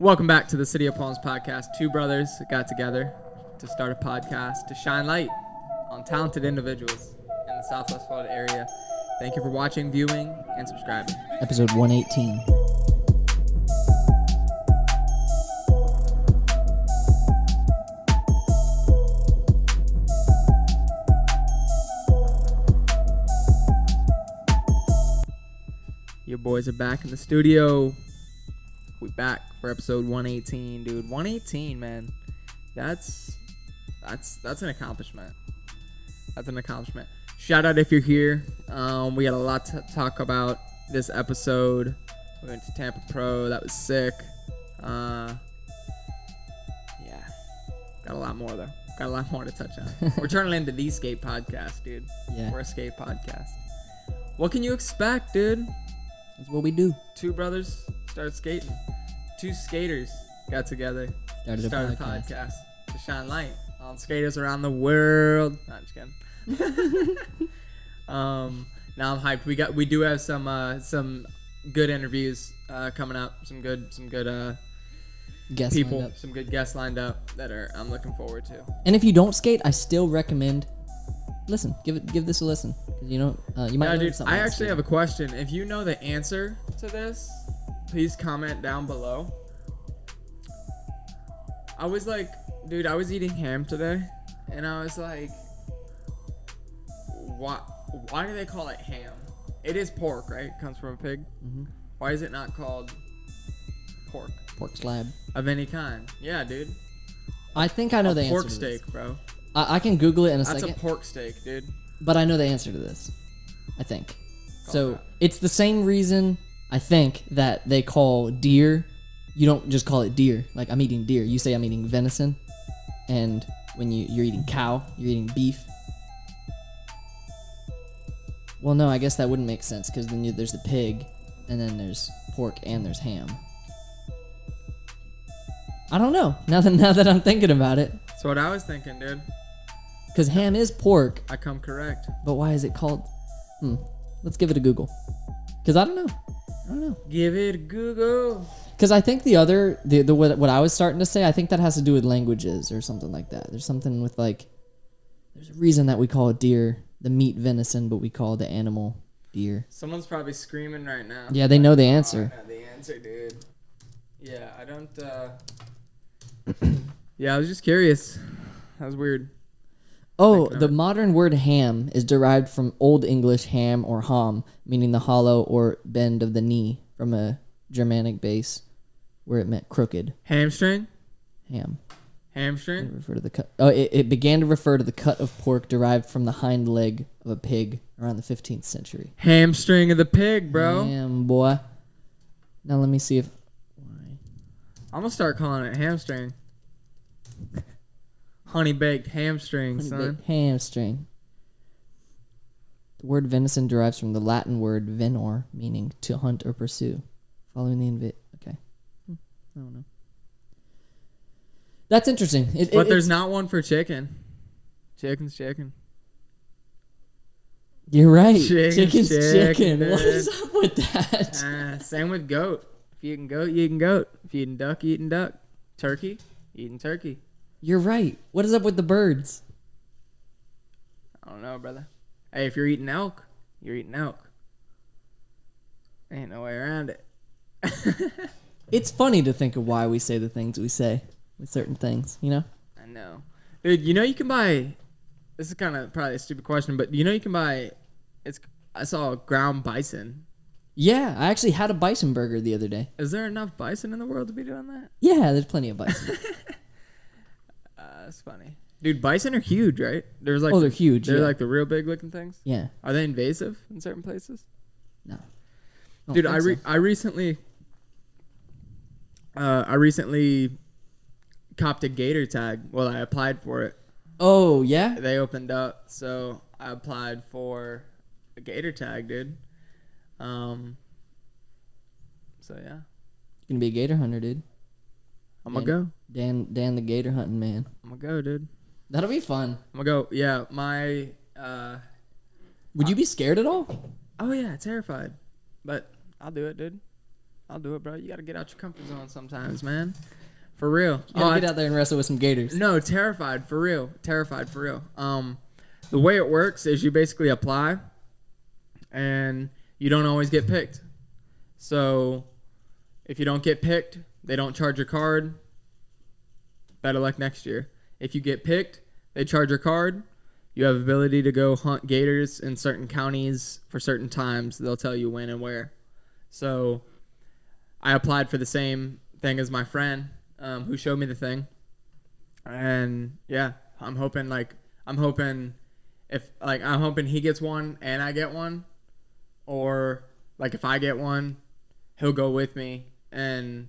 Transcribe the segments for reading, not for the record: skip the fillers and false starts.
Welcome back to the City of Palms podcast. Two brothers got together to start a podcast to shine light on talented individuals in the Southwest Florida area. Thank you for watching, viewing, and subscribing. Episode 118. Your boys are back in the studio. We back for episode 118, dude. 118, man. That's an accomplishment. That's an accomplishment. Shout out if you're here. We got a lot to talk about this episode. We went to Tampa Pro. That was sick. Yeah. Got a lot more, though. Got a lot more to touch on. We're turning into the skate podcast, dude. Yeah. We're a skate podcast. What can you expect, dude? That's what we do. Two brothers started skating. Two skaters got together. Started a podcast to shine light on skaters around the world. No, I'm just kidding. Now I'm hyped. We do have some good interviews coming up. Some good Guests people, some good guests lined up that I'm looking forward to. And if you don't skate, I still recommend listen. Give this a listen. You know, you might learn something. I actually have a question. If you know the answer to this, please comment down below. I was eating ham today, and I was like, why do they call it ham? It is pork, right? It comes from a pig. Mm-hmm. Why is it not called pork? Pork slab. Of any kind. Yeah, dude. I think I know the answer pork to this. steak, bro. I can Google it in a second. second. That's a pork steak, dude. But I know the answer to this. I think. So it's the same reason I think that they call deer. You don't just call it deer. Like, I'm eating deer. You say I'm eating venison. And when you're eating cow, you're eating beef. Well, no, I guess that wouldn't make sense because then there's the pig, and then there's pork, and there's ham. I don't know. Now that I'm thinking about it. That's what I was thinking, dude. Because ham is pork. I come correct. But why is it called? Let's give it a Google. Because I don't know. Give it a Google. Because I think the what I was starting to say, I think that has to do with languages or something like that. There's something with there's a reason that we call it deer, the meat venison, but we call the animal deer. Someone's probably screaming right now. Yeah, they know the answer. I know the answer, dude. Yeah, I don't. Yeah, I was just curious. That was weird. Oh, the modern word ham is derived from Old English ham or ham, meaning the hollow or bend of the knee, from a Germanic base where it meant crooked. Hamstring? Ham. Hamstring? It began to refer to the cut of pork derived from the hind leg of a pig around the 15th century. Hamstring of the pig, bro. Damn, boy. Now let me see if... I'm going to start calling it hamstring. Honey baked hamstring, son. Hamstring. The word venison derives from the Latin word venor, meaning to hunt or pursue. Following the okay. I don't know. That's interesting. But there's not one for chicken. Chicken's chicken. You're right. Chicken's chicken. What is up with that? Same with goat. If you eating goat, you eating goat. If you eating duck, you eating duck. Turkey, eating turkey. You're right. What is up with the birds? I don't know, brother. Hey, if you're eating elk, you're eating elk. Ain't no way around it. It's funny to think of why we say the things we say with certain things, you know? I know. Dude, you know you can buy... This is kind of probably a stupid question, but you know you can buy... I saw ground bison. Yeah, I actually had a bison burger the other day. Is there enough bison in the world to be doing that? Yeah, there's plenty of bison. That's funny. Dude, bison are huge, right? They're huge. They're like the real big looking things? Yeah. Are they invasive in certain places? No. Dude, I recently copped a gator tag. Well, I applied for it. Oh, yeah? They opened up, so I applied for a gator tag, dude. So yeah. You're gonna be a gator hunter, dude. I'm gonna go. Dan the gator hunting man. I'm gonna go, dude. That'll be fun. I'm gonna go. Yeah, Would you be scared at all? Oh yeah, terrified. But I'll do it, dude. I'll do it, bro. You gotta get out your comfort zone sometimes, man. For real. You gotta get out there and wrestle with some gators. No, terrified for real. Terrified for real. The way it works is you basically apply, and you don't always get picked. So, if you don't get picked, they don't charge your card. Better luck next year. If you get picked, they charge your card. You have ability to go hunt gators in certain counties for certain times. They'll tell you when and where. So, I applied for the same thing as my friend who showed me the thing. And yeah, I'm hoping he gets one and I get one, or like if I get one, he'll go with me and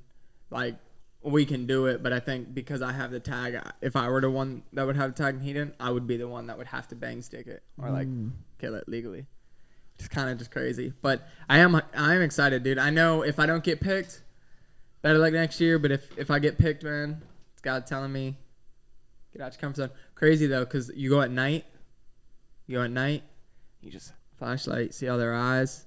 like we can do it. But I think because I have the tag, if I were the one that would have the tag and he didn't, I would be the one that would have to bang stick it or like kill it legally. It's kind of just crazy, but I'm excited, dude. I know if I don't get picked, better luck next year. But if I get picked, man, it's God telling me get out your comfort zone. Crazy though, because you go at night. You just flashlight, see all their eyes,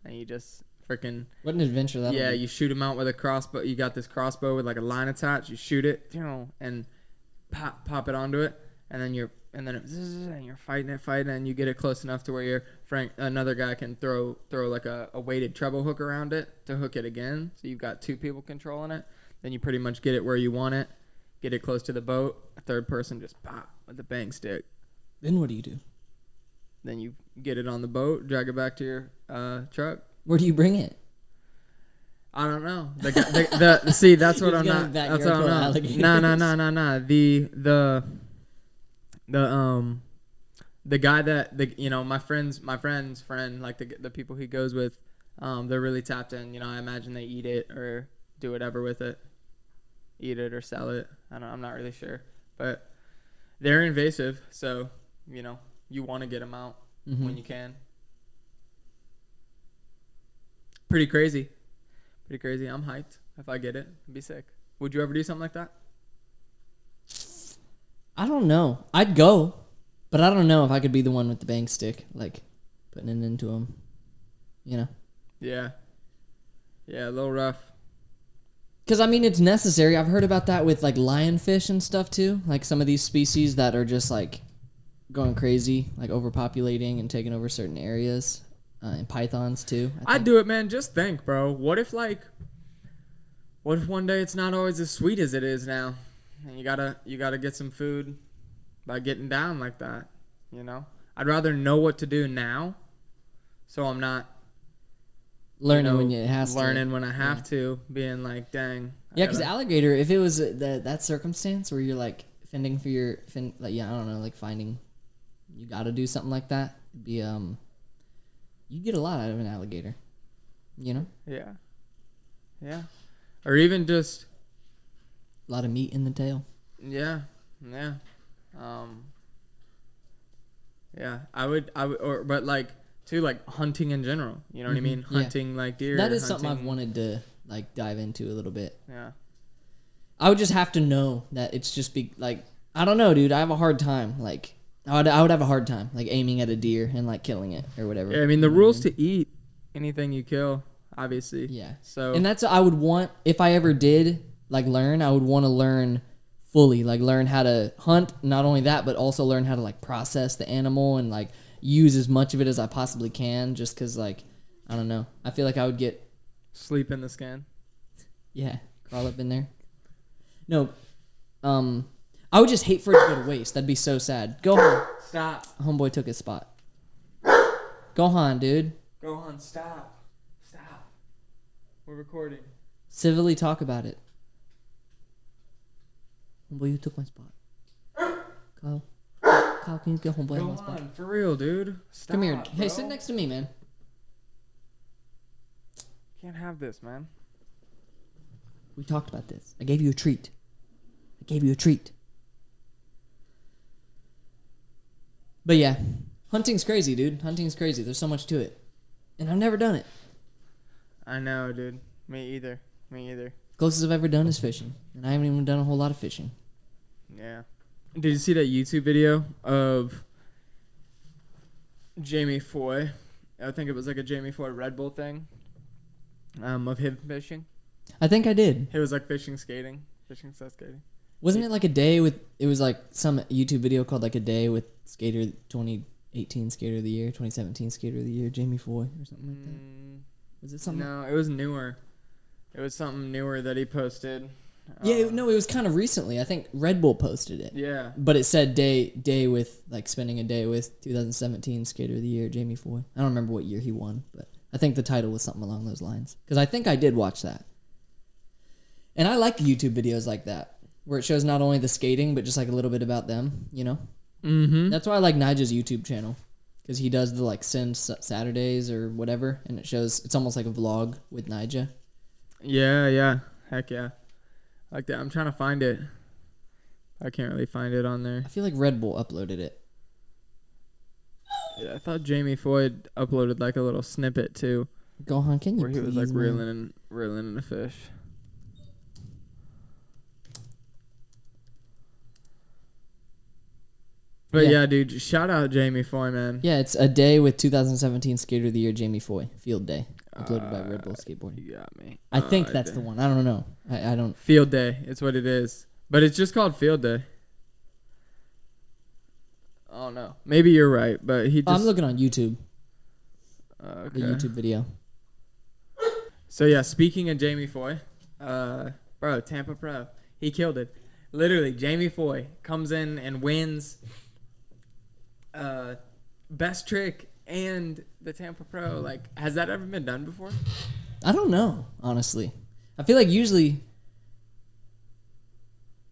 and you just freaking. What an adventure that! Yeah, you shoot them out with a crossbow. You got this crossbow with like a line attached. You shoot it, and pop it onto it, and then you're fighting it, and you get it close enough to where another guy can throw like a weighted treble hook around it to hook it again. So you've got two people controlling it. Then you pretty much get it where you want it. Get it close to the boat. A third person just pop with the bang stick. Then what do you do? Then you get it on the boat, drag it back to your truck. Where do you bring it? I don't know. See, that's what I'm not. That's what I'm not. No. The guy that my friend's friend, like the people he goes with, they're really tapped in. I imagine they eat it or do whatever with it, eat it or sell it. I'm not really sure, but they're invasive, so you want to get them out when you can. Pretty crazy. I'm hyped. If I get it, it'd be sick. Would you ever do something like that? I don't know. I'd go, but I don't know if I could be the one with the bang stick, like putting it into them. Yeah, a little rough. Because, it's necessary. I've heard about that with, like, lionfish and stuff, too. Like, some of these species that are just, like, going crazy, like, overpopulating and taking over certain areas. And pythons, too. I'd do it, man. Just think, bro. What if one day it's not always as sweet as it is now? And you gotta get some food by getting down like that, I'd rather know what to do now, so I'm not learning when you have to. Learning when I have to, being like, dang. Yeah, because alligator, if it was that circumstance where you're like fending for your I don't know, like finding, you got to do something like that. It'd be you get a lot out of an alligator, Yeah. Or even just a lot of meat in the tail. Yeah. I would, but like too, like hunting in general. You know what I mean? Hunting like deer. That is something I've wanted to like dive into a little bit. Yeah. I would just have to know that it's just I don't know, dude. I have a hard time. Like I would have a hard time like aiming at a deer and like killing it or whatever. Yeah, the rules to eat anything you kill, obviously. Yeah. So and that's I would want if I ever did like learn. I would want to learn fully, like learn how to hunt. Not only that, but also learn how to like process the animal and like use as much of it as I possibly can. Just because like I don't know. I feel like I would get sleep in the skin. Yeah, crawl up in there. No, I would just hate for it to go to waste. That'd be so sad. Gohan. Stop. Homeboy took his spot. Gohan, dude. Gohan, stop. We're recording. Civilly talk about it. Homeboy, you took my spot. Kyle, can you get homeboy on my spot? Gohan, for real, dude. Stop, come here. Bro. Hey, sit next to me, man. Can't have this, man. We talked about this. I gave you a treat. But yeah, hunting's crazy, dude. Hunting's crazy. There's so much to it. And I've never done it. I know, dude. Me either. Closest I've ever done is fishing. And I haven't even done a whole lot of fishing. Yeah. Did you see that YouTube video of Jamie Foy? I think it was like a Jamie Foy Red Bull thing. of him fishing. I think I did. It was like fishing stuff skating. Wasn't it like a day with? It was like some YouTube video called like a day with skater 2018 skater of the year, 2017 skater of the year, Jamie Foy or something like that. Was it something? No, it was newer. It was something newer that he posted. Yeah, no, it was kind of recently. I think Red Bull posted it. Yeah. But it said day with, like, spending a day with 2017 Skater of the Year, Jamie Foy. I don't remember what year he won, but I think the title was something along those lines. Because I think I did watch that. And I like YouTube videos like that, where it shows not only the skating, but just, like, a little bit about them, you know? Mm-hmm. That's why I like Nigel's YouTube channel. Because he does the, like, Sin Saturdays or whatever, and it shows, it's almost like a vlog with Nigel. Yeah. Heck yeah. Like that. I'm trying to find it. I can't really find it on there. I feel like Red Bull uploaded it. Yeah, I thought Jamie Foy uploaded like a little snippet too, Gohan, can you where he was please, like man? reeling in a fish. But yeah, dude, shout out Jamie Foy, man. Yeah, it's a day with 2017 Skater of the Year, Jamie Foy, Field Day, uploaded by Red Bull Skateboarding. You got me. I think that's the one. I don't know. I don't. Field Day. It's what it is. But it's just called Field Day. Oh, no. Maybe you're right, but he just... I'm looking on YouTube. Okay. The YouTube video. So, yeah, speaking of Jamie Foy, bro, Tampa Pro, he killed it. Literally, Jamie Foy comes in and wins best trick and the Tampa Pro. Like, has that ever been done before? I don't know, honestly. I feel like usually...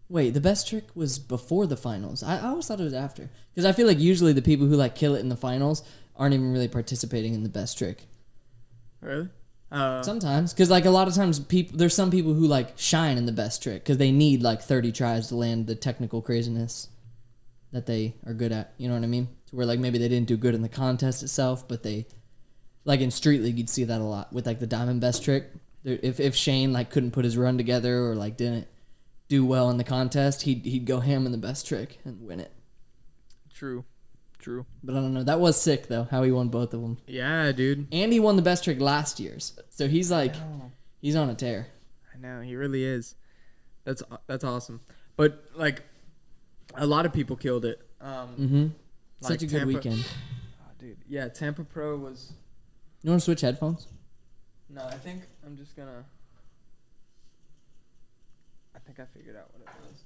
Wait, the best trick was before the finals. I always thought it was after. Because I feel like usually the people who like kill it in the finals aren't even really participating in the best trick. Really? Sometimes. Because like a lot of times there's some people who like shine in the best trick because they need like 30 tries to land the technical craziness that they are good at. You know what I mean? To where like maybe they didn't do good in the contest itself, but they... Like in Street League, you'd see that a lot with like the diamond best trick. If Shane like couldn't put his run together or like didn't do well in the contest, he'd go ham in the best trick and win it. True. But I don't know. That was sick though. How he won both of them. Yeah, dude. And he won the best trick last year's. So he's like, he's on a tear. I know, he really is. That's awesome. But like, a lot of people killed it. Such a good weekend. Oh, dude. Yeah, Tampa Pro was. You want to switch headphones? No, I think I'm just gonna. I think I figured out what it was.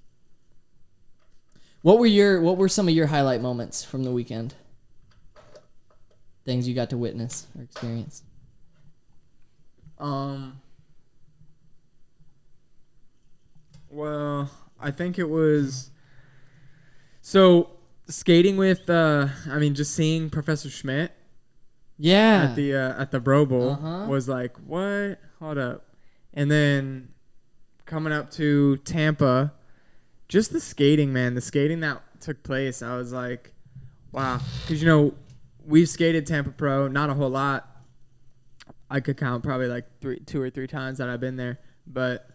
What were some of your highlight moments from the weekend? Things you got to witness or experience? Well, I think it was. So skating with, just seeing Professor Schmidt. Yeah. At the Bro Bowl was like, what? Hold up. And then coming up to Tampa, just the skating, man. The skating that took place, I was like, wow. Because, we've skated Tampa Pro, not a whole lot. I could count probably like 2 or 3 times that I've been there. But,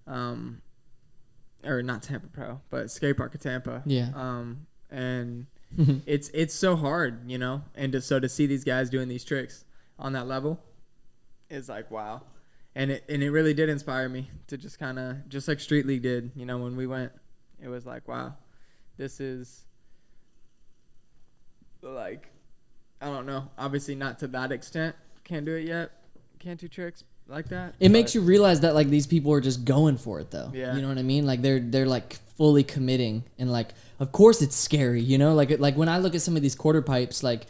or not Tampa Pro, but skate park of Tampa. Yeah. And it's so hard, and to see these guys doing these tricks on that level is like, wow. And it really did inspire me to just kind of, just like Street League did, when we went, it was like, wow, this is like, I don't know, obviously not to that extent, can't do it yet, can't do tricks like that. It makes you realize that like these people are just going for it though. Yeah. You know what I mean? Like they're like fully committing, and like of course it's scary, like when I look at some of these quarter pipes, like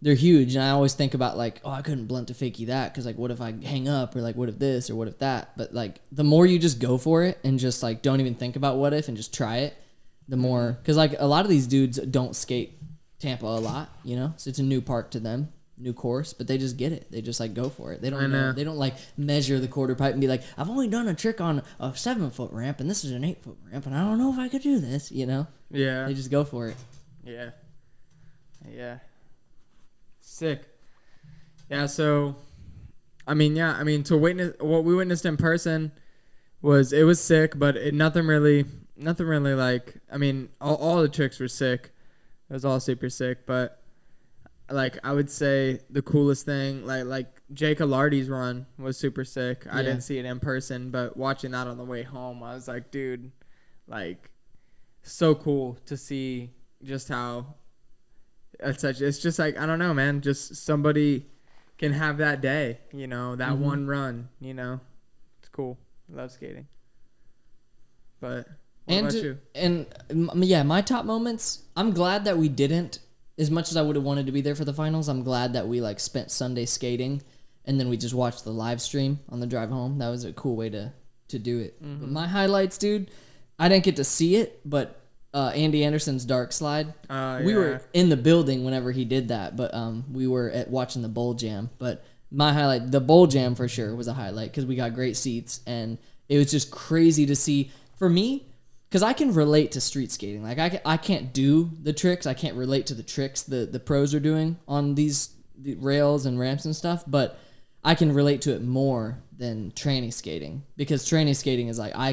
they're huge, and I always think about like, oh, I couldn't blunt to fakie that because like what if I hang up, or like what if this or what if that. But like the more you just go for it and just like don't even think about what if and just try it, the more, because like a lot of these dudes don't skate Tampa a lot, so it's a new park to them, new course, but they just get it. They just like go for it. They don't know. They don't like measure the quarter pipe and be like, I've only done a trick on a 7-foot ramp and this is an 8-foot ramp and I don't know if I could do this, Yeah. They just go for it. Yeah. Sick. Yeah, so to witness what we witnessed in person was sick, but nothing really like, all the tricks were sick. It was all super sick, but like I would say the coolest thing, like Jake Alardi's run was super sick. I Yeah. didn't see it in person, but watching that on the way home, I was like, dude, like so cool to see just how it's just like, I don't know, man, just somebody can have that day, you know, that one run, you know. It's cool. I love skating. But what about you? And yeah, my top moments, I'm glad that we didn't, as much as I would have wanted to be there for the finals, I'm glad that we like spent Sunday skating and then we just watched the live stream on the drive home. That was a cool way to do it. But my highlights, dude, I didn't get to see it, but Andy Anderson's dark slide. We were in the building whenever he did that, but we were at watching the bowl jam. But my highlight, the bowl jam for sure was a highlight because we got great seats and it was just crazy to see. For me, because I can relate to street skating. Like I can't do the tricks. I can't relate to the tricks the pros are doing on the rails and ramps and stuff. But I can relate to it more than tranny skating because tranny skating is like I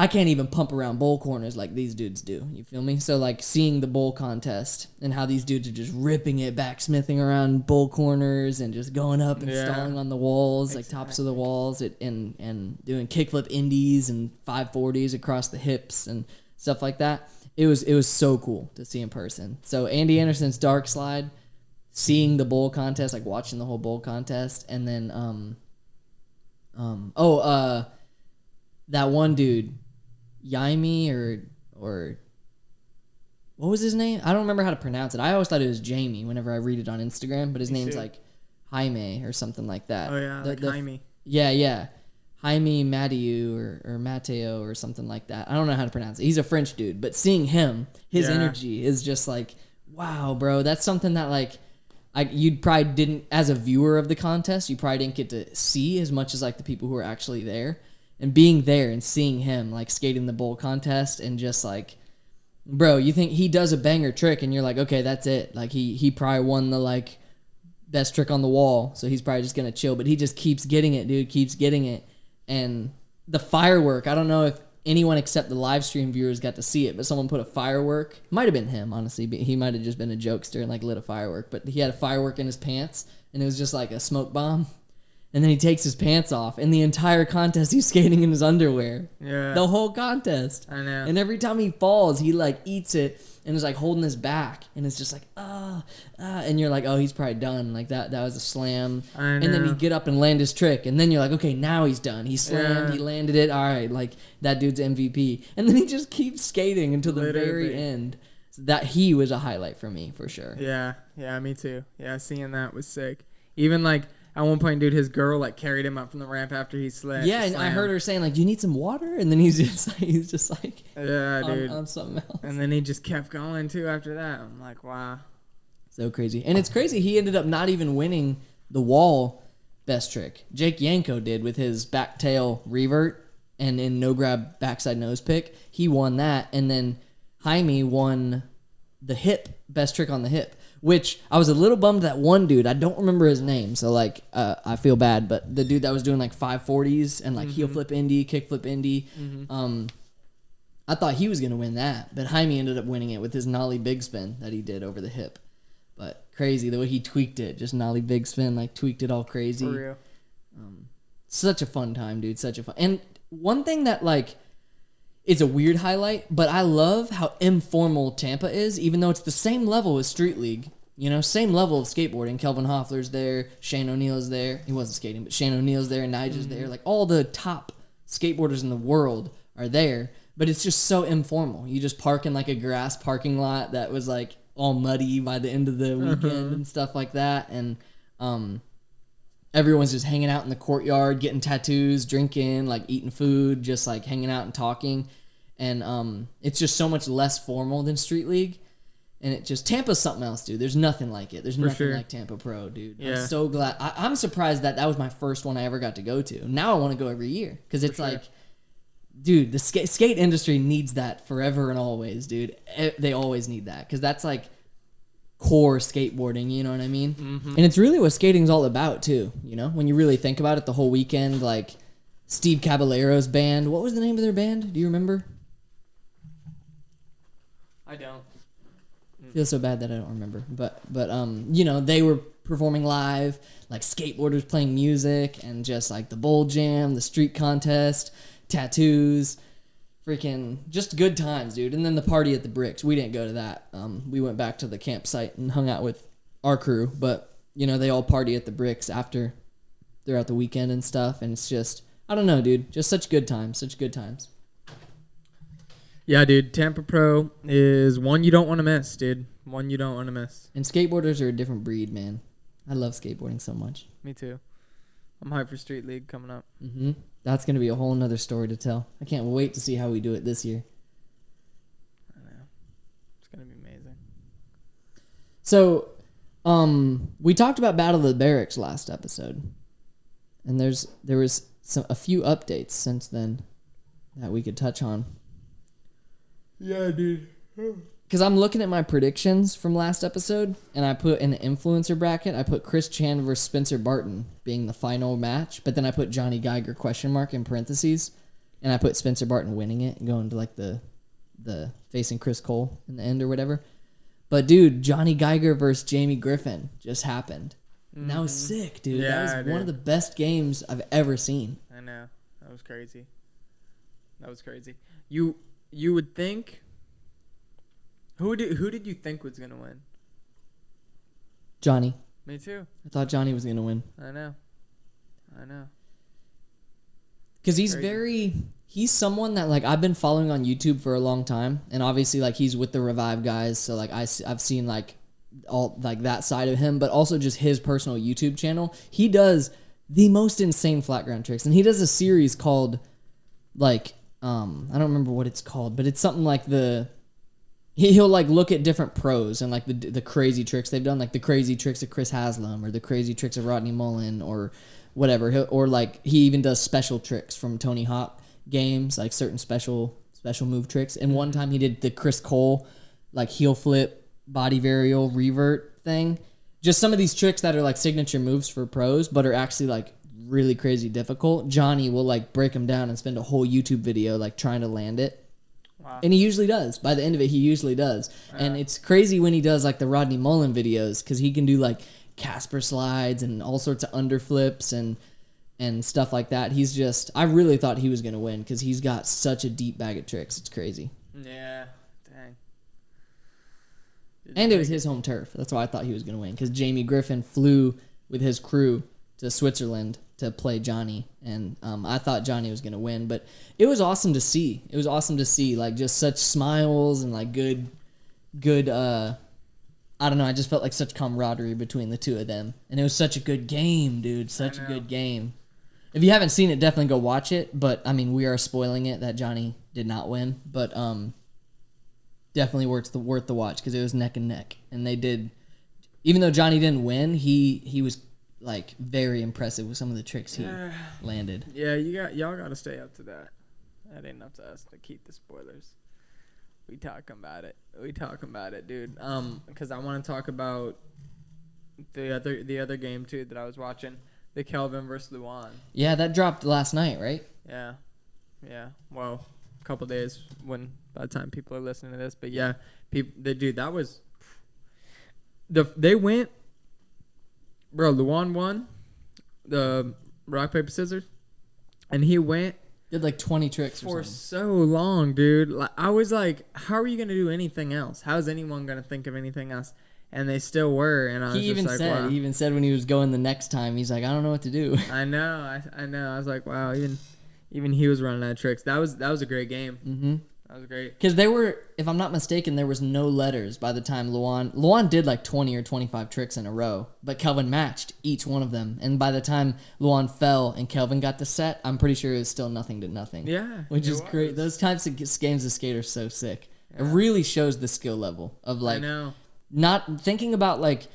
can't even pump around bowl corners like these dudes do. You feel me? So like seeing the bowl contest and how these dudes are just ripping it, backsmithing around bowl corners and just going up and stalling on the walls, like tops of the walls, and doing kickflip indies and 540s across the hips and stuff like that. It was so cool to see in person. So Andy Anderson's dark slide, seeing the bowl contest, like watching the whole bowl contest, and then that one dude, Yaimi or what was his name? I don't remember how to pronounce it. I always thought it was Jamie whenever I read it on Instagram, but his name's like Jaime or something like that. Oh yeah, like Jaime. Yeah. Jaime Mathieu or Mateo or something like that. I don't know how to pronounce it. He's a French dude, but seeing him, his energy is just like, wow, bro. That's something that like you'd probably didn't, as a viewer of the contest, you probably didn't get to see as much as like the people who were actually there. And being there and seeing him like skating the bowl contest and just like, bro, you think he does a banger trick and you're like, okay, that's it. Like he probably won the like best trick on the wall, so he's probably just gonna chill. But he just keeps getting it, dude, keeps getting it. And the firework, I don't know if anyone except the live stream viewers got to see it, but someone put a firework. Might have been him, honestly. But he might have just been a jokester and like lit a firework. But he had a firework in his pants and it was just like a smoke bomb. And then he takes his pants off, and the entire contest he's skating in his underwear. Yeah. The whole contest. I know. And every time he falls, he like eats it and is like holding his back, and it's just like and you're like, oh, he's probably done. Like that was a slam. I know. And then he'd get up and land his trick, and then you're like, okay, now he's done. He slammed, he landed it. All right, like that dude's MVP. And then he just keeps skating until the very end. So that he was a highlight for me for sure. Yeah, me too. Yeah, seeing that was sick. Even like. At one point, dude, his girl like carried him up from the ramp after he slid. Yeah, and I heard her saying like, "Do you need some water?" And then he's just like, yeah, dude, on something else. And then he just kept going too after that. I'm like, wow, so crazy. And it's crazy. He ended up not even winning the wall best trick. Jake Yanko did with his back tail revert and in no grab backside nose pick. He won that, and then Jaime won the hip best trick on the hip. Which I was a little bummed that one dude, I don't remember his name, so like I feel bad, but the dude that was doing like 540s and like heel flip indie, kick flip indie, I thought he was going to win that, but Jaime ended up winning it with his nollie big spin that he did over the hip. But crazy the way he tweaked it, just nollie big spin, like tweaked it all crazy. For real. Such a fun time, dude, such a fun. And one thing that like it's a weird highlight, but I love how informal Tampa is, even though it's the same level as Street League. You know, same level of skateboarding. Kelvin Hoffler's there, Shane O'Neill's there. He wasn't skating, but Shane O'Neill's there, Nigel's there. Like, all the top skateboarders in the world are there, but it's just so informal. You just park in, like, a grass parking lot that was, like, all muddy by the end of the weekend and stuff like that. And everyone's just hanging out in the courtyard, getting tattoos, drinking, like, eating food, just, like, hanging out and talking. And it's just so much less formal than Street League. And it just, Tampa's something else, dude. There's nothing like it. There's nothing like Tampa Pro, dude. Yeah. I'm so glad. I'm surprised that was my first one I ever got to go to. Now I want to go every year. Because it's like, dude, the skate industry needs that forever and always, dude. They always need that. Because that's like core skateboarding, you know what I mean? And it's really what skating's all about, too. You know? When you really think about it, the whole weekend, like Steve Caballero's band. What was the name of their band? Do you remember? I don't. I feel so bad that I don't remember. But you know, they were performing live, like skateboarders playing music, and just like the bowl jam, the street contest, tattoos, freaking just good times, dude. And then the party at the Bricks. We didn't go to that. We went back to the campsite and hung out with our crew. But you know, they all party at the Bricks after throughout the weekend and stuff. And it's just, I don't know, dude. Just such good times. Such good times. Yeah, dude. Tampa Pro is one you don't want to miss, dude. One you don't want to miss. And skateboarders are a different breed, man. I love skateboarding so much. Me too. I'm hyped for Street League coming up. Mm-hmm. That's going to be a whole nother story to tell. I can't wait to see how we do it this year. I know. It's going to be amazing. So, we talked about Battle of the Barracks last episode. And there was a few updates since then that we could touch on. Yeah, dude. Because I'm looking at my predictions from last episode, and I put in the influencer bracket, I put Chris Chan versus Spencer Barton being the final match, but then I put Johnny Geiger ? In parentheses, and I put Spencer Barton winning it and going to like the facing Chris Cole in the end or whatever. But dude, Johnny Geiger versus Jamie Griffin just happened. And that was sick, dude. Yeah, that was one of the best games I've ever seen. I know. That was crazy. You would think. Who did you think was gonna win? Johnny. Me too. I thought Johnny was gonna win. I know. Because he's someone that like I've been following on YouTube for a long time, and obviously like he's with the Revive guys, so like I've seen like all like that side of him, but also just his personal YouTube channel. He does the most insane flat ground tricks, and he does a series called like I don't remember what it's called, but it's something like he'll like look at different pros and like the crazy tricks they've done, like the crazy tricks of Chris Haslam or the crazy tricks of Rodney Mullen or whatever. Or like he even does special tricks from Tony Hawk games, like certain special move tricks. And one time he did the Chris Cole like heel flip, body varial, revert thing. Just some of these tricks that are like signature moves for pros, but are actually like really crazy difficult. Johnny will like break them down and spend a whole YouTube video like trying to land it. Wow. And he usually does. By the end of it, he usually does. And it's crazy when he does like the Rodney Mullen videos because he can do like Casper slides and all sorts of underflips and stuff like that. He's just, I really thought he was going to win because he's got such a deep bag of tricks. It's crazy. Yeah, dang. And it was his home turf. That's why I thought he was going to win because Jamie Griffin flew with his crew to Switzerland to play Johnny, and I thought Johnny was going to win, but it was awesome to see. It was awesome to see, like, just such smiles and, like, good, I don't know, I just felt like such camaraderie between the two of them, and it was such a good game, dude, such a good game. If you haven't seen it, definitely go watch it, but, I mean, we are spoiling it that Johnny did not win, but definitely worth the watch, because it was neck and neck, and they did, even though Johnny didn't win, he was like very impressive with some of the tricks he landed. Yeah, y'all got to stay up to that. That ain't up to us to keep the spoilers. We talking about it, dude. Because I want to talk about the other game too that I was watching, the Kelvin versus Luan. Yeah, that dropped last night, right? Yeah. Well, a couple days by the time people are listening to this, but yeah, that was they went. Bro, Luan won the rock, paper, scissors, and he went. Did like 20 tricks for so long, dude. Like, I was like, how are you going to do anything else? How is anyone going to think of anything else? And they still were, and I was just like, wow. He even said when he was going the next time, he's like, I don't know what to do. I know. I was like, wow, even he was running out of tricks. That was a great game. Mm-hmm. That was great. Because they were, if I'm not mistaken, there was no letters by the time Luan did like 20 or 25 tricks in a row, but Kelvin matched each one of them. And by the time Luan fell and Kelvin got the set, I'm pretty sure it was still 0-0. Yeah. Which is great. Those types of games of skate are so sick. Yeah. It really shows the skill level of like, I know. Not thinking about like,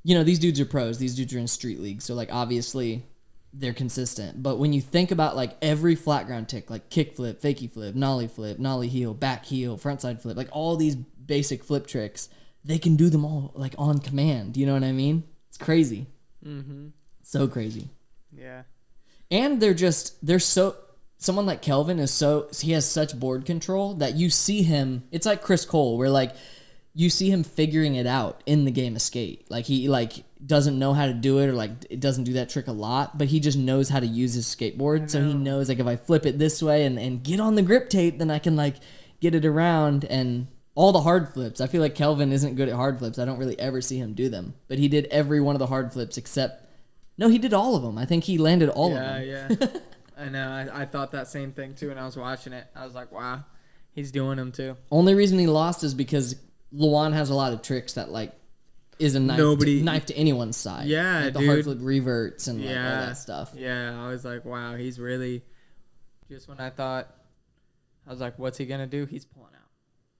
you know, these dudes are pros. These dudes are in street league. So like obviously they're consistent. But when you think about like every flat ground tick, like kick flip, fakie flip, nollie heel, back heel, frontside flip, like all these basic flip tricks, they can do them all like on command. You know what I mean? It's crazy. Mm-hmm. So crazy. Yeah. And someone like Kelvin he has such board control that you see him. It's like Chris Cole where like, you see him figuring it out in the game of skate. Like he like doesn't know how to do it, or like it doesn't do that trick a lot, but he just knows how to use his skateboard. So he knows like if I flip it this way and get on the grip tape, then I can like get it around. And all the hard flips. I feel like Kelvin isn't good at hard flips. I don't really ever see him do them, but he did every one of the hard flips except no, he did all of them. I think he landed all of them. Yeah. I know. I thought that same thing too when I was watching it. I was like, wow, he's doing them too. Only reason he lost is because Luan has a lot of tricks that like is a knife to anyone's side. Yeah, like the dude. hard flip reverts and like all that stuff. Yeah, I was like, wow, he's really. Just when I thought, I was like, what's he gonna do? He's pulling out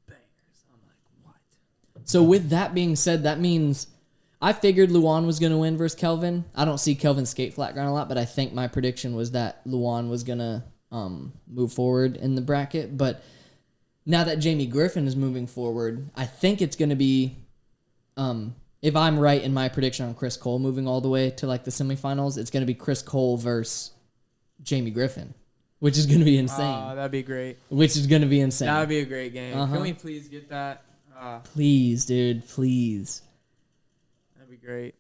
bangers. I'm like, what? So with that being said, that means I figured Luan was gonna win versus Kelvin. I don't see Kelvin skate flat ground a lot, but I think my prediction was that Luan was gonna move forward in the bracket, but. Now that Jamie Griffin is moving forward, I think it's going to be, if I'm right in my prediction on Chris Cole moving all the way to like the semifinals, it's going to be Chris Cole versus Jamie Griffin, which is going to be insane. Oh, that'd be great. Which is going to be insane. That would be a great game. Can we please get that? Please, dude, please. That'd be great.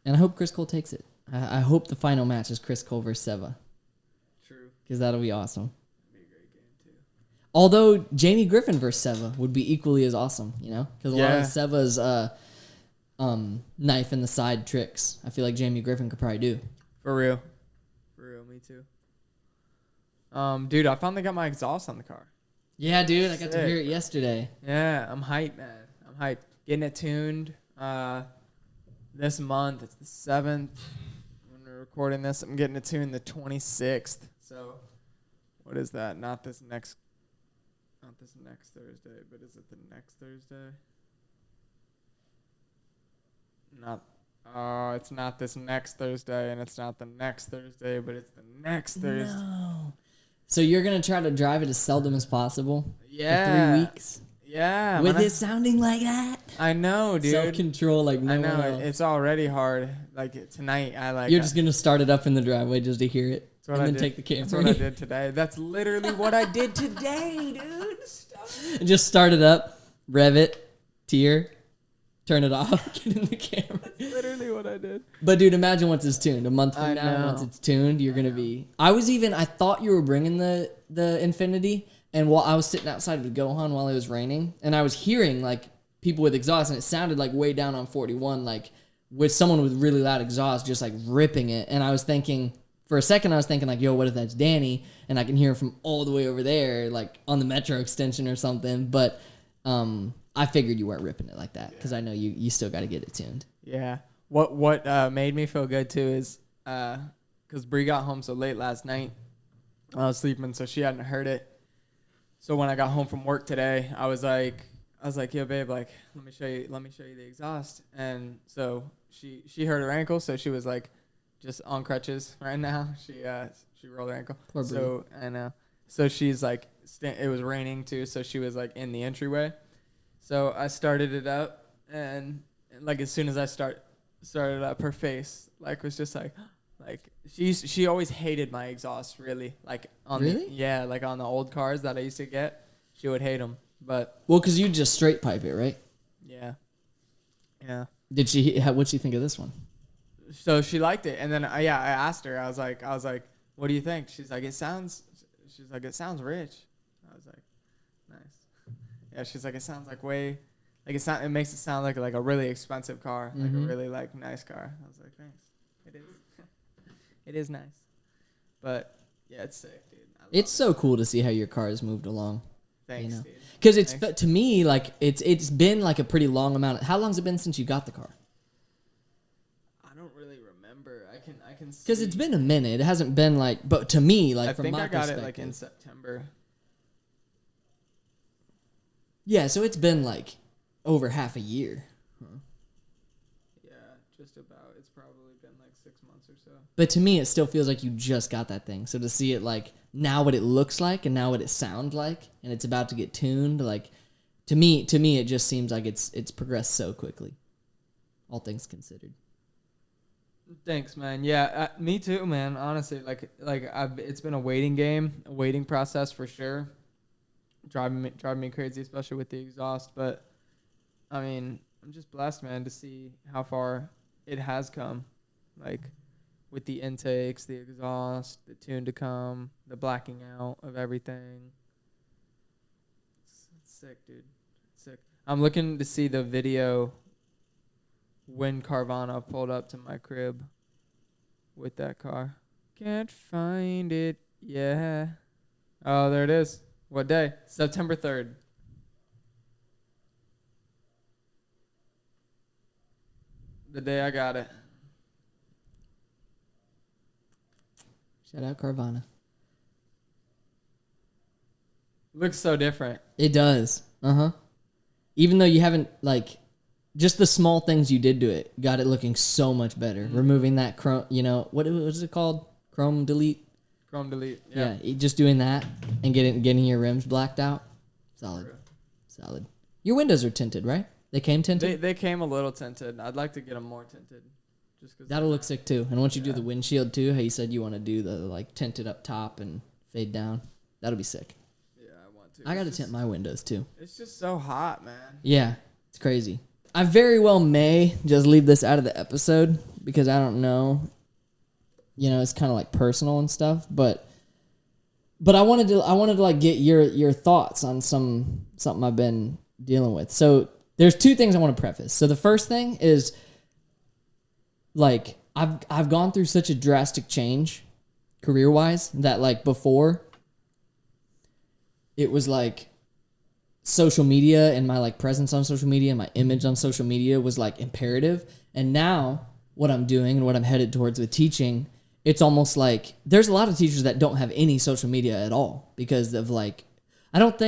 And I hope Chris Cole takes it. I hope the final match is Chris Cole versus Seva. True. Because that'll be awesome. Although Jamie Griffin versus Seva would be equally as awesome, you know? Because a lot of Seva's knife in the side tricks, I feel like Jamie Griffin could probably do. For real. Me too. Dude, I finally got my exhaust on the car. Yeah, dude, I got to hear it yesterday. Yeah, I'm hyped, man. I'm hyped. Getting it tuned this month. It's the 7th. When we're recording this, I'm getting it tuned the 26th. So, what is that? Not this next Thursday, but is it the next Thursday? It's not this next Thursday, and it's not the next Thursday, but it's the next Thursday. No. So you're going to try to drive it as seldom as possible? Yeah. For 3 weeks? Yeah. With it sounding like that? I know, dude. Self-control like no one else. It's already hard. Like, tonight, You're just going to start it up in the driveway just to hear it? And then take the camera. That's what I did today. That's literally what I did today, dude. And just start it up, rev it, tear, turn it off, get in the camera. That's literally what I did. But dude, imagine once it's tuned. A month from now, once it's tuned, you're gonna be. I thought you were bringing the Infinity, and while I was sitting outside of the Gohan while it was raining, and I was hearing like people with exhaust, and it sounded like way down on 41, like with someone with really loud exhaust, just like ripping it. And I was thinking. For a second, I was thinking, like, yo, what if that's Danny? And I can hear him from all the way over there, like, on the Metro extension or something. But I figured you weren't ripping it like that because I know you still got to get it tuned. Yeah. What made me feel good, too, is because Bree got home so late last night. I was sleeping, so she hadn't heard it. So when I got home from work today, I was like, yo, babe, like, let me show you the exhaust. And so she hurt her ankle, so she was like, just on crutches right now. She rolled her ankle. Poor so I know. So she's like, it was raining too. So she was like in the entryway. So I started it up, and like as soon as I started up, her face like was just like she always hated my exhaust really. Like on like on the old cars that I used to get, she would hate them. But because you just straight pipe it, right? Yeah. What'd she think of this one? So she liked it, and then I asked her. I was like, what do you think? She's like, it sounds rich. I was like, nice. Yeah, she's like, it sounds like it makes it sound like a really expensive car, like a really like nice car. I was like, thanks. It is. It is nice, but yeah, it's sick, dude. It's so cool to see how your car has moved along. Thanks, dude. Because to me like it's been like a pretty long amount. How long's it been since you got the car? I can see. Because it's been a minute. It hasn't been like, but to me, like from my perspective. I think I got it like in September. Yeah, so it's been like over half a year. Huh. Yeah, just about. It's probably been like 6 months or so. But to me, it still feels like you just got that thing. So to see it like now what it looks like and now what it sounds like, and it's about to get tuned, like to me, it just seems like it's progressed so quickly. All things considered. Thanks, man. Yeah, me too, man. Honestly, it's been a waiting game, a waiting process for sure. driving me crazy, especially with the exhaust. But I mean, I'm just blessed, man, to see how far it has come. Like with the intakes, the exhaust, the tune to come, the blacking out of everything. It's sick, dude. It's sick. I'm looking to see the video when Carvana pulled up to my crib with that car. Can't find it. Yeah. Oh, there it is. What day? September 3rd. The day I got it. Shout out Carvana. Looks so different. It does. Even though you haven't, like, just the small things you did to it got it looking so much better. Removing that chrome, what was it called? Chrome delete? Chrome delete. Yeah. Just doing that and getting your rims blacked out. Solid. Solid. Your windows are tinted, right? They came tinted? They came a little tinted. I'd like to get them more tinted. Just cause that'll look sick too. And once you do the windshield too, how you said you want to do the like tinted up top and fade down, that'll be sick. Yeah, I want to. I got to tint my windows too. It's just so hot, man. Yeah, it's crazy. I very well may just leave this out of the episode because I don't know. It's kind of like personal and stuff, but I wanted to like get your thoughts on something I've been dealing with. So there's two things I want to preface. So the first thing is, like, I've gone through such a drastic change career-wise that, like, before it was like social media and my like presence on social media and my image on social media was like imperative. And now what I'm doing and what I'm headed towards with teaching, it's almost like there's a lot of teachers that don't have any social media at all because of like, I don't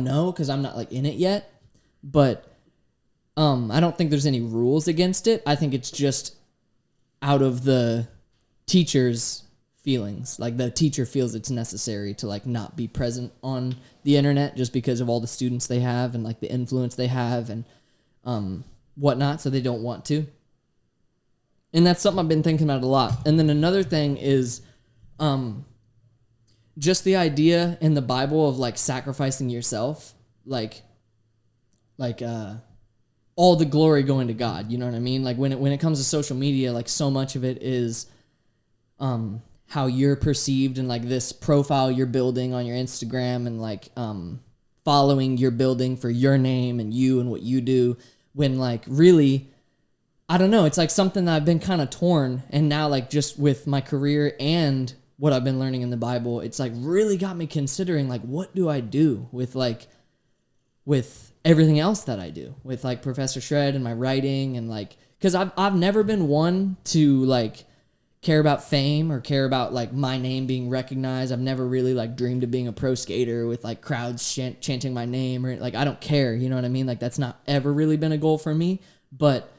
know because I'm not like in it yet, but I don't think there's any rules against it. I think it's just out of the teacher's feelings. Like the teacher feels it's necessary to like not be present on the internet just because of all the students they have and like the influence they have and whatnot. So they don't want to. And that's something I've been thinking about a lot. And then another thing is just the idea in the Bible of like sacrificing yourself, like all the glory going to God. You know what I mean? Like when it comes to social media, like so much of it is how you're perceived and like this profile you're building on your Instagram and like following you're building for your name and you and what you do, when like really, I don't know, it's like something that I've been kind of torn. And now like just with my career and what I've been learning in the Bible, it's like really got me considering like, what do I do with everything else that I do with like Professor Shred and my writing and like, cause I've never been one to like care about fame or care about like my name being recognized. I've never really like dreamed of being a pro skater with like crowds chanting my name or like, I don't care. You know what I mean? Like that's not ever really been a goal for me, but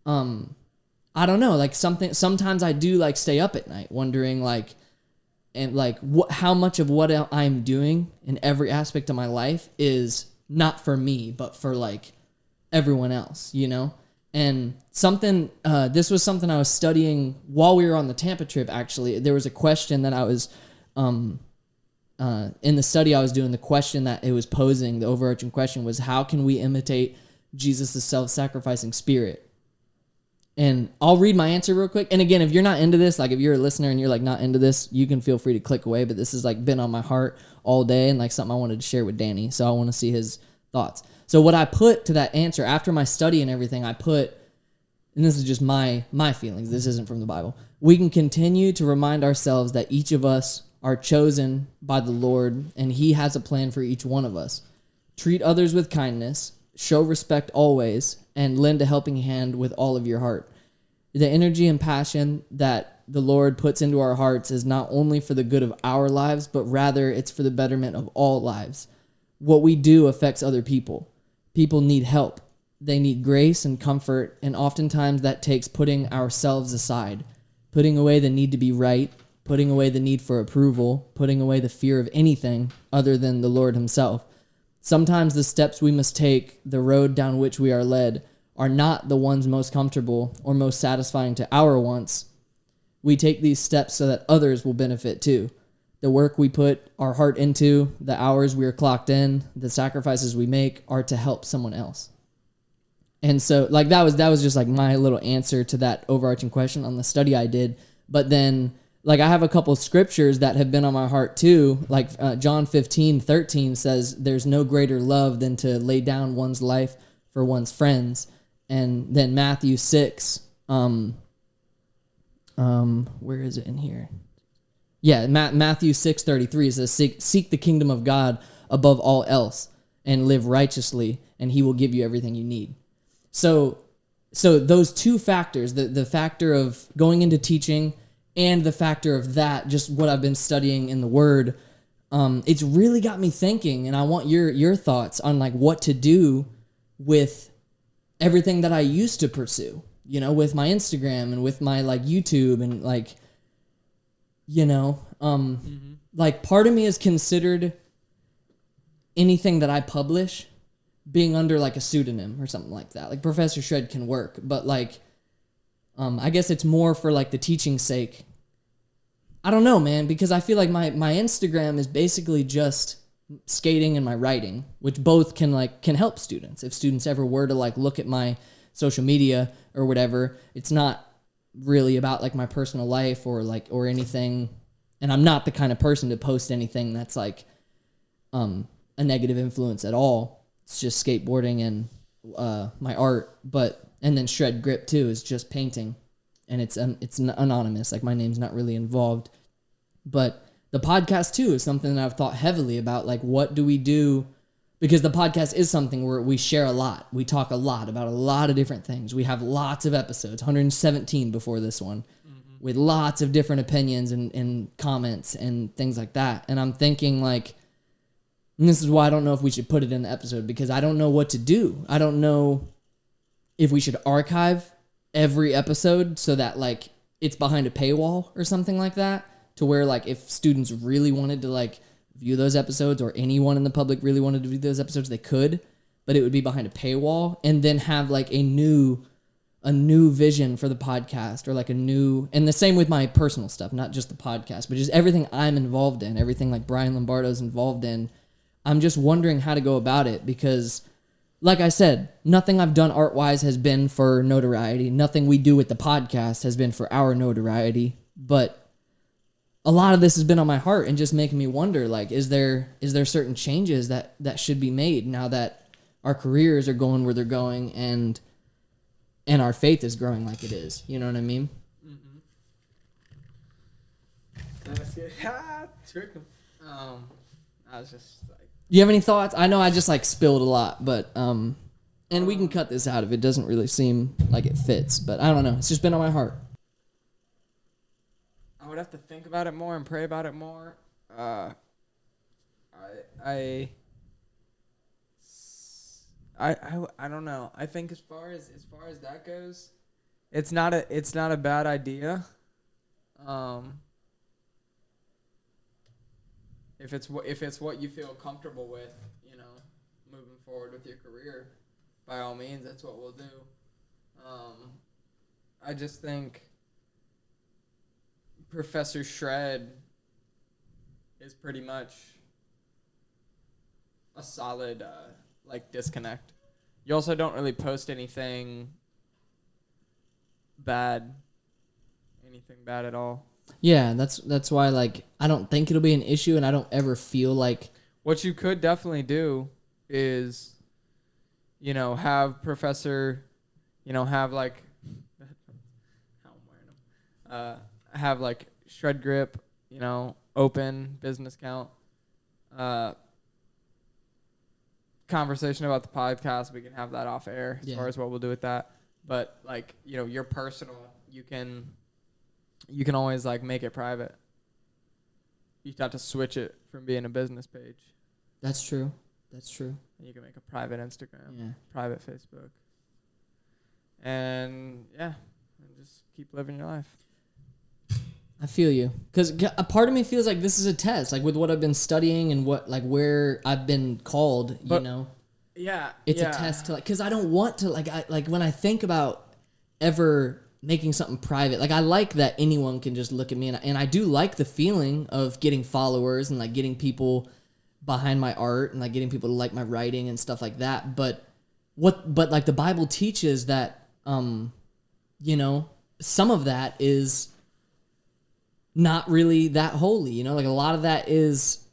I don't know, like sometimes I do like stay up at night wondering like, and like how much of what I'm doing in every aspect of my life is not for me, but for like everyone else, you know? And this was something I was studying while we were on the Tampa trip, actually. There was a question that I was, in the study I was doing, the question that it was posing, the overarching question was, how can we imitate Jesus' self-sacrificing spirit? And I'll read my answer real quick. And again, if you're not into this, like if you're a listener and you're like not into this, you can feel free to click away. But this has like been on my heart all day and like something I wanted to share with Danny. So I want to see his thoughts. So what I put to that answer after my study and everything, I put, and this is just my feelings, this isn't from the Bible. We can continue to remind ourselves that each of us are chosen by the Lord and he has a plan for each one of us. Treat others with kindness, show respect always, and lend a helping hand with all of your heart. The energy and passion that the Lord puts into our hearts is not only for the good of our lives, but rather it's for the betterment of all lives. What we do affects other people. People need help. They need grace and comfort, and oftentimes that takes putting ourselves aside, putting away the need to be right, putting away the need for approval, putting away the fear of anything other than the Lord himself. Sometimes the steps we must take, the road down which we are led, are not the ones most comfortable or most satisfying to our wants. We take these steps so that others will benefit too. the work we put our heart into, the hours we are clocked in, the sacrifices we make are to help someone else. And so like that was just like my little answer to that overarching question on the study I did. But then like I have a couple of scriptures that have been on my heart too. Like John 15:13 says, there's no greater love than to lay down one's life for one's friends. And then Matthew 6, where is it in here? Yeah, Matthew 6:33 says, seek the kingdom of God above all else and live righteously, and he will give you everything you need. So those two factors, the factor of going into teaching and the factor of that, just what I've been studying in the Word, it's really got me thinking, and I want your thoughts on like what to do with everything that I used to pursue, you know, with my Instagram and with my like YouTube and like, you know, like part of me has considered anything that I publish being under like a pseudonym or something like that. Like Professor Shred can work, but like, I guess it's more for like the teaching's sake. I don't know, man, because I feel like my Instagram is basically just skating and my writing, which both can help students. If students ever were to like look at my social media or whatever, it's not really about like my personal life or anything. And I'm not the kind of person to post anything that's like a negative influence at all. It's just skateboarding and my art, and then Shred Grip too is just painting, and it's anonymous. Like my name's not really involved, but the podcast too is something that I've thought heavily about. Like, what do we do? Because the podcast is something where we share a lot. We talk a lot about a lot of different things. We have lots of episodes, 117 before this one, with lots of different opinions and comments and things like that. And I'm thinking like, and this is why I don't know if we should put it in the episode, because I don't know what to do. I don't know if we should archive every episode so that like it's behind a paywall or something like that, to where like if students really wanted to like view those episodes, or anyone in the public really wanted to view those episodes, they could, but it would be behind a paywall, and then have like a new vision for the podcast, or like and the same with my personal stuff, not just the podcast, but just everything I'm involved in, everything like Brian Lombardo's involved in. I'm just wondering how to go about it, because like I said, nothing I've done art-wise has been for notoriety. Nothing we do with the podcast has been for our notoriety. But a lot of this has been on my heart and just making me wonder, like, is there certain changes that should be made now that our careers are going where they're going and our faith is growing like it is? You know what I mean? That's good. Trick 'em. I was just like, Do you have any thoughts? I know I just like spilled a lot, but and we can cut this out if it doesn't really seem like it fits, but I don't know. It's just been on my heart. I would have to think about it more and pray about it more. I don't know. I think as far as that goes, it's not a bad idea. If it's what you feel comfortable with, you know, moving forward with your career, by all means, that's what we'll do. I just think Professor Shred is pretty much a solid like disconnect. You also don't really post anything bad at all. Yeah, that's why like I don't think it'll be an issue, and I don't ever feel like what you could definitely do is, you know, have Professor, you know, have like how I'm wearing them. Have like Shred Grip, you know, open business account. Conversation about the podcast, we can have that off air as far as what we'll do with that. But like, you know, your personal, you can always like make it private. You have to switch it from being a business page. That's true. And you can make a private Instagram, private Facebook, and and just keep living your life. I feel you, because a part of me feels like this is a test, like with what I've been studying and what like where I've been called. But, you know, it's a test to like, because I don't want to like when I think about ever making something private. Like, I like that anyone can just look at me, and I do like the feeling of getting followers and like getting people behind my art and like getting people to like my writing and stuff like that. But like the Bible teaches that, you know, some of that is not really that holy, you know, like a lot of that is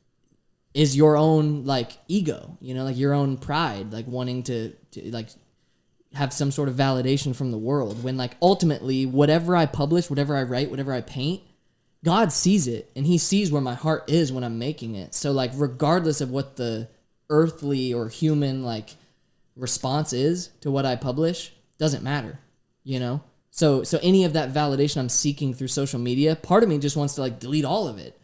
your own like ego, you know, like your own pride, like wanting to like have some sort of validation from the world, when like ultimately whatever I publish, whatever I write, whatever I paint, God sees it, and he sees where my heart is when I'm making it. So like regardless of what the earthly or human like response is to what I publish, doesn't matter, you know? So any of that validation I'm seeking through social media, part of me just wants to like delete all of it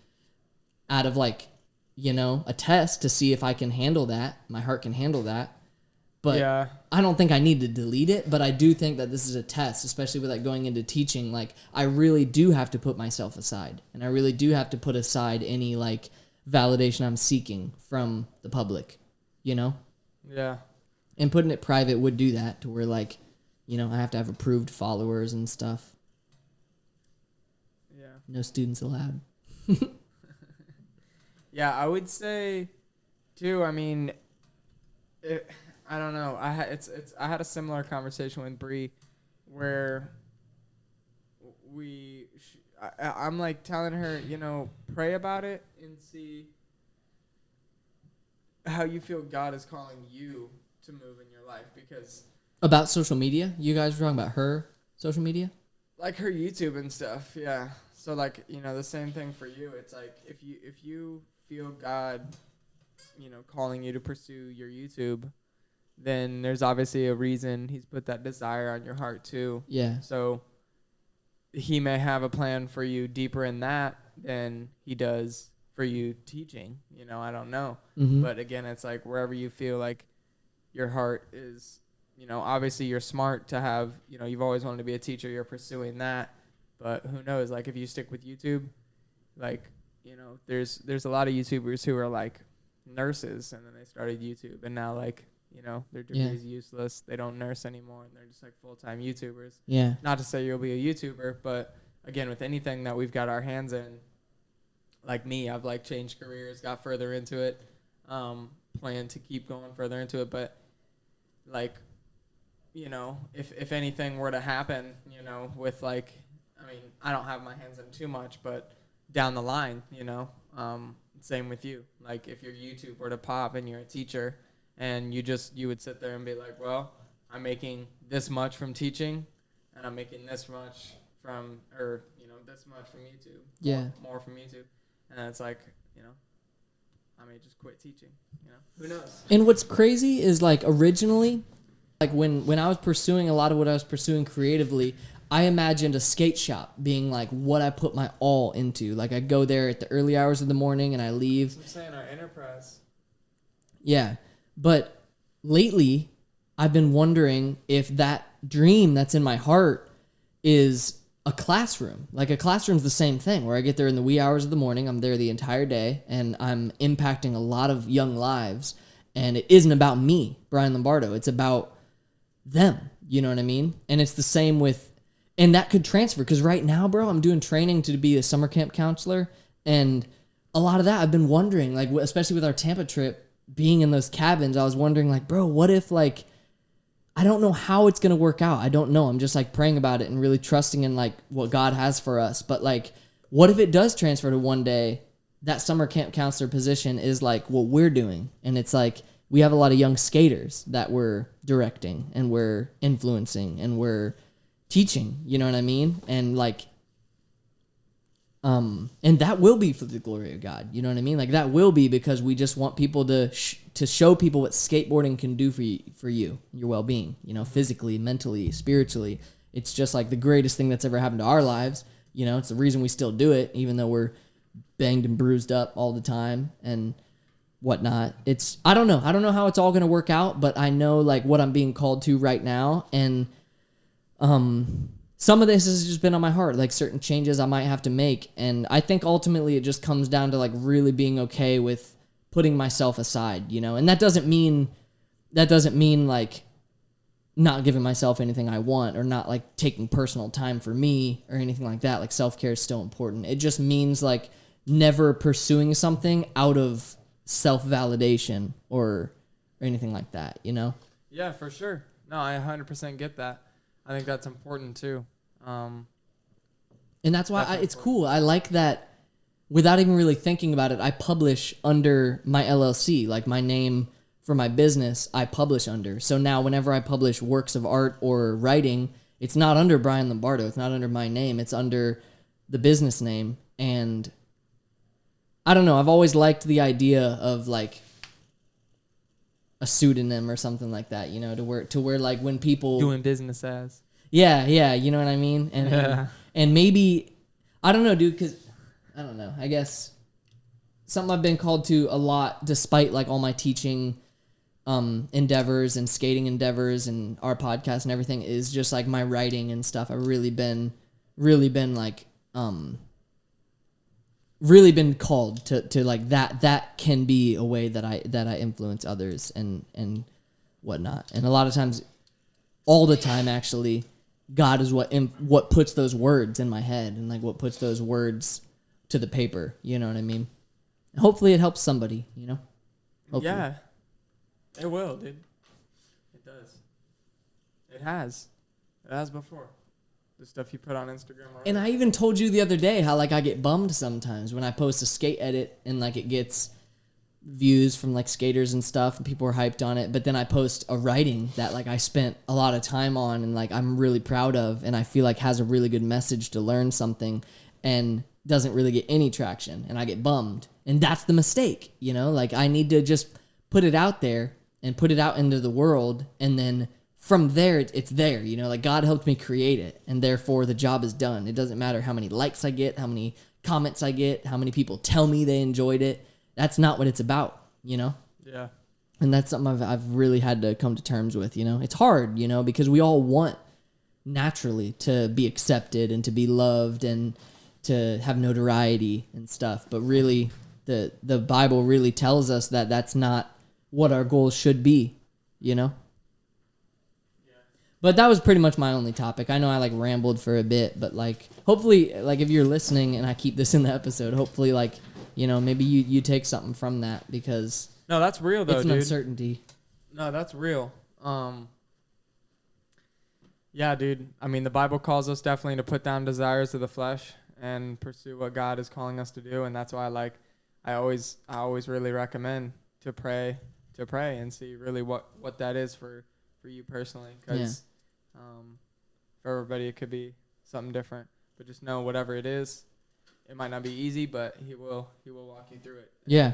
out of like, you know, a test to see if I can handle that. My heart can handle that. But Yeah. I don't think I need to delete it, but I do think that this is a test, especially with like going into teaching. Like, I really do have to put myself aside, and I really do have to put aside any like validation I'm seeking from the public, you know? Yeah. And putting it private would do that, to where like, you know, I have to have approved followers and stuff. Yeah. No students allowed. Yeah, I would say, too. I mean, I don't know. I had a similar conversation with Bree, where I'm like telling her, you know, pray about it and see how you feel God is calling you to move in your life, because About social media? You guys were talking about her social media? like her YouTube and stuff, yeah. So like, you know, the same thing for you. It's like if you feel God, you know, calling you to pursue your YouTube, then there's obviously a reason he's put that desire on your heart too. Yeah. So he may have a plan for you deeper in that than he does for you teaching. You know, I don't know. Mm-hmm. But again, it's like wherever you feel like your heart is, you know, obviously you're smart to have, you know, you've always wanted to be a teacher, you're pursuing that. But who knows, like if you stick with YouTube, like, you know, there's a lot of YouTubers who are like nurses, and then they started YouTube, and now like, you know, their degree is useless. They don't nurse anymore, and they're just like full-time YouTubers. Yeah. Not to say you'll be a YouTuber, but again, with anything that we've got our hands in, like me, I've like changed careers, got further into it, plan to keep going further into it. But like, you know, if anything were to happen, you know, with like, I mean, I don't have my hands in too much, but down the line, you know, same with you. Like if your YouTube were to pop and you're a teacher, and you would sit there and be like, well, I'm making this much from teaching, and I'm making this much from, or, you know, this much from YouTube. Yeah. More from YouTube. And it's like, you know, I may just quit teaching, you know, who knows? And what's crazy is like originally, like when I was pursuing a lot of what I was pursuing creatively, I imagined a skate shop being like what I put my all into. Like I go there at the early hours of the morning and I leave. I'm saying our enterprise. Yeah. But lately, I've been wondering if that dream that's in my heart is a classroom. Like a classroom's the same thing, where I get there in the wee hours of the morning, I'm there the entire day, and I'm impacting a lot of young lives. And it isn't about me, Brian Lombardo. It's about them. You know what I mean? And it's the same with, and that could transfer, because right now, bro, I'm doing training to be a summer camp counselor, and a lot of that I've been wondering, like especially with our Tampa trip, being in those cabins, I was wondering like, bro, what if like, I don't know how it's going to work out. I don't know. I'm just like praying about it and really trusting in like what God has for us. But like, what if it does transfer to one day that summer camp counselor position is like what we're doing? And it's like, we have a lot of young skaters that we're directing and we're influencing and we're teaching, you know what I mean? And like, and that will be for the glory of God. You know what I mean? Like that will be because we just want people to show people what skateboarding can do for you, your well-being, you know, physically, mentally, spiritually. It's just like the greatest thing that's ever happened to our lives. You know, it's the reason we still do it, even though we're banged and bruised up all the time and whatnot. I don't know how it's all going to work out, but I know like what I'm being called to right now. And, some of this has just been on my heart, like certain changes I might have to make. And I think ultimately it just comes down to like really being okay with putting myself aside, you know? And that doesn't mean like not giving myself anything I want or not like taking personal time for me or anything like that. Like self-care is still important. It just means like never pursuing something out of self-validation or anything like that, you know? Yeah, for sure. No, I 100% get that. I think that's important too. And that's why it's cool. I like that without even really thinking about it, I publish under my LLC, like my name for my business, I publish under. So now whenever I publish works of art or writing, it's not under Brian Lombardo. It's not under my name. It's under the business name. And I don't know. I've always liked the idea of like a pseudonym or something like that, you know, to where like when people doing business as. Yeah, you know what I mean? And maybe I don't know, dude, cuz I don't know. I guess something I've been called to a lot despite like all my teaching endeavors and skating endeavors and our podcast and everything is just like my writing and stuff. I've really been like really been called to like that can be a way that I influence others and whatnot. And a lot of times, all the time actually, God is what puts those words in my head and like what puts those words to the paper. You know what I mean? Hopefully it helps somebody, you know? Hopefully. Yeah. It will, dude. It does. It has. It has before. The stuff you put on Instagram. Already. And I even told you the other day how like I get bummed sometimes when I post a skate edit and like it gets views from like skaters and stuff and people are hyped on it. But then I post a writing that like I spent a lot of time on and like I'm really proud of and I feel like has a really good message to learn something and doesn't really get any traction and I get bummed. And that's the mistake, you know? Like I need to just put it out there and put it out into the world, and then from there, it's there, you know, like God helped me create it, and therefore the job is done. It doesn't matter how many likes I get, how many comments I get, how many people tell me they enjoyed it. That's not what it's about, you know? Yeah. And that's something I've really had to come to terms with, you know? It's hard, you know, because we all want naturally to be accepted and to be loved and to have notoriety and stuff, but really the Bible really tells us that that's not what our goals should be, you know? Yeah. But that was pretty much my only topic. I know I like rambled for a bit, but like hopefully like if you're listening and I keep this in the episode, hopefully like, you know, maybe you take something from that because no, that's real though, it's an dude. uncertainty. No, that's real. Yeah, dude. I mean, the Bible calls us definitely to put down desires of the flesh and pursue what God is calling us to do, and that's why I always really recommend to pray and see really what that is for you personally, because for everybody it could be something different, but just know whatever it is, it might not be easy, but he will walk you through it. Yeah.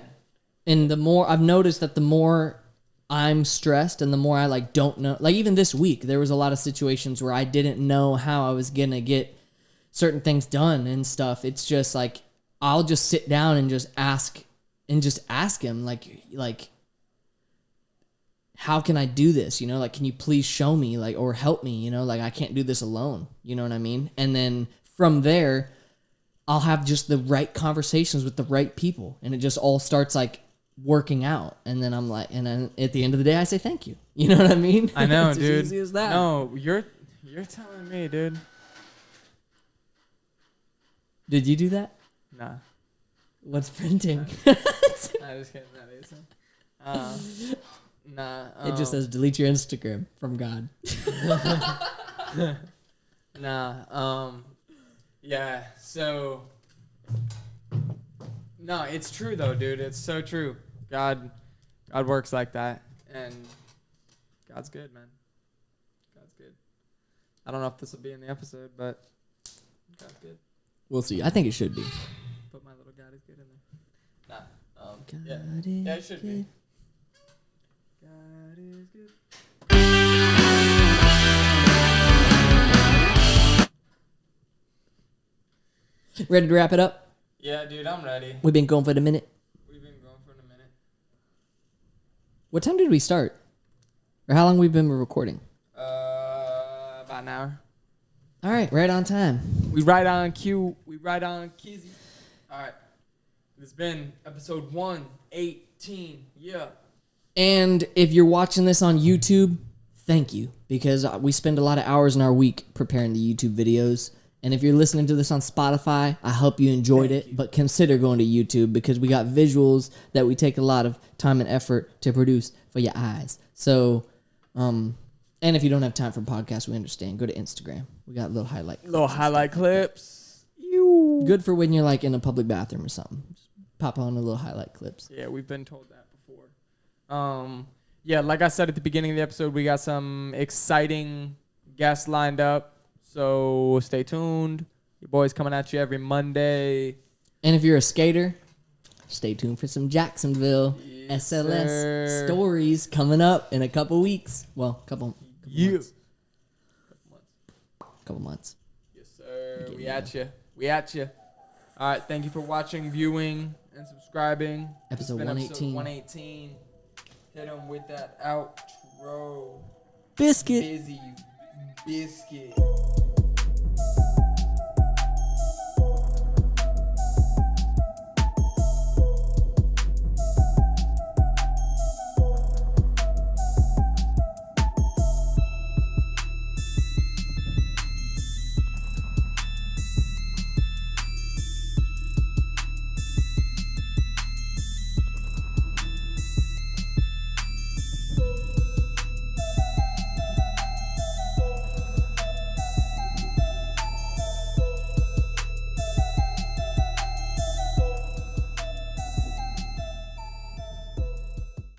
And the more I've noticed that the more I'm stressed and the more I like don't know, like even this week there was a lot of situations where I didn't know how I was gonna get certain things done and stuff. It's just like I'll just sit down and just ask him like how can I do this? You know, like, can you please show me, like, or help me? You know, like, I can't do this alone. You know what I mean? And then from there, I'll have just the right conversations with the right people. And it just all starts, like, working out. And then I'm like, and then at the end of the day, I say thank you. You know what I mean? I know, it's dude. as easy as that. No, you're telling me, dude. Did you do that? Nah. What's printing? I just kidding. That is. Nah. It just says delete your Instagram from God. Nah. Yeah. So. No, it's true though, dude. It's so true. God works like that, and God's good, man. God's good. I don't know if this will be in the episode, but God's good. We'll see. I think it should be. Put my little God is good in there. Nah. God Yeah, is it should good. be. God is good. Ready to wrap it up? Yeah, dude, I'm ready. We've been going for a minute. We've been going for a minute. What time did we start? Or how long we've been recording? About an hour. All right, right on time. We right on cue. We right on Kizzy. All right. This has been episode 118. Yeah. And if you're watching this on YouTube, thank you, because we spend a lot of hours in our week preparing the YouTube videos. And if you're listening to this on Spotify, I hope you enjoyed it, but consider going to YouTube because we got visuals that we take a lot of time and effort to produce for your eyes. So, and if you don't have time for podcasts, we understand. Go to Instagram. We got little highlight clips. Good for when you're like in a public bathroom or something. Just pop on a little highlight clips. Yeah, we've been told that before. Yeah, like I said at the beginning of the episode, we got some exciting guests lined up. So stay tuned. Your boy's coming at you every Monday. And if you're a skater, stay tuned for some Jacksonville SLS sir. stories coming up in a couple weeks. Well, couple months. Yes, sir. We at you. All right. Thank you for watching, viewing, and subscribing. Episode 118. Episode 118. Hit him with that outro. Biscuit. Busy biscuit.